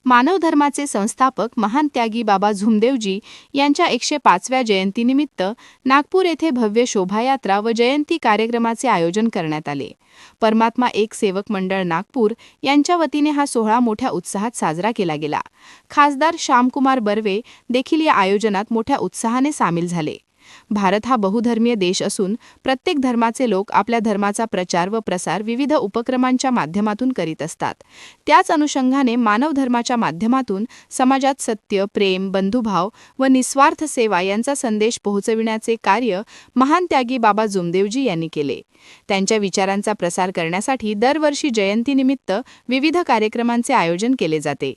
मानव धर्माचे संस्थापक महान त्यागी बाबा झुमदेवजी यांच्या 105व्या जयंतीनिमित्त नागपूर येथे भव्य शोभायात्रा व जयंती कार्यक्रमाचे आयोजन करण्यात आले. परमात्मा एक सेवक मंडळ नागपूर यांच्या वतीने हा सोहळा मोठ्या उत्साहात साजरा केला गेला. खासदार श्यामकुमार बर्वे देखील या आयोजनात मोठ्या उत्साहाने सामील झाले. भारत हा बहुधर्मीय देश असून प्रत्येक धर्माचे लोक आपल्या धर्माचा प्रचार व प्रसार विविध उपक्रमांच्या माध्यमातून करीत असतात. त्याच अनुषंगाने मानव धर्माच्या माध्यमातून समाजात सत्य, प्रेम, बंधुभाव व निस्वार्थ सेवा यांचा संदेश पोहोचविण्याचे कार्य महान त्यागी बाबा झुमदेवजी यांनी केले. त्यांच्या विचारांचा प्रसार करण्यासाठी दरवर्षी जयंतीनिमित्त विविध कार्यक्रमांचे आयोजन केले जाते.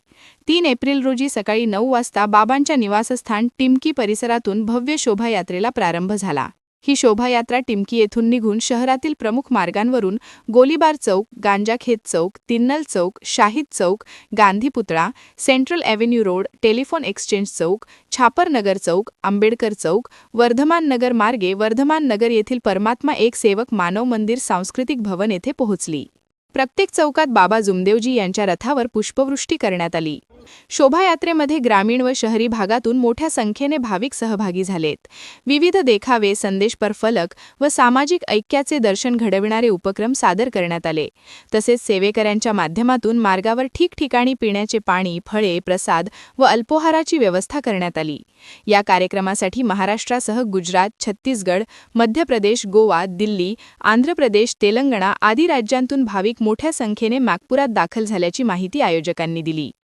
3 एप्रिल रोजी सकाळी 9 वाजता बाबांच्या निवासस्थान टिमकी परिसरातून भव्य शोभायात्रेला प्रारंभ झाला. ही शोभायात्रा टिमकी येथून निघून शहरातील प्रमुख मार्गांवरून गोलीबार चौक, गांजाखेत चौक, तिन्नल चौक, शाहीद चौक, गांधी पुतळा, central avenue road, telephone exchange Chowk, Chhapar Nagar Chowk, Ambedkar Chowk, Vardhaman Nagar मार्गे वर्धमान नगर येथील परमात्मा एक सेवक मानव मंदिर सांस्कृतिक भवन येथे पोहोचली. प्रत्येक चौकात बाबा झुमदेवजी यांच्या रथावर पुष्पवृष्टी करण्यात आली. शोभायात्रेमध्ये ग्रामीण व शहरी भागातून मोठ्या संख्येने भाविक सहभागी झालेत. विविध देखावे, संदेशपर फलक व सामाजिक ऐक्याचे दर्शन घडविणारे उपक्रम सादर करण्यात आले. तसेच सेवेकऱ्यांच्या माध्यमातून मार्गावर ठिकठिकाणी पिण्याचे पाणी, फळे, प्रसाद व अल्पोहाराची व्यवस्था करण्यात आली. या कार्यक्रमासाठी महाराष्ट्रासह गुजरात, छत्तीसगड, मध्य प्रदेश, गोवा, दिल्ली, आंध्र प्रदेश, तेलंगणा आदी राज्यांतून भाविक मोठ्या संख्येने नागपुरात दाखल झाल्याची माहिती आयोजकांनी दिली.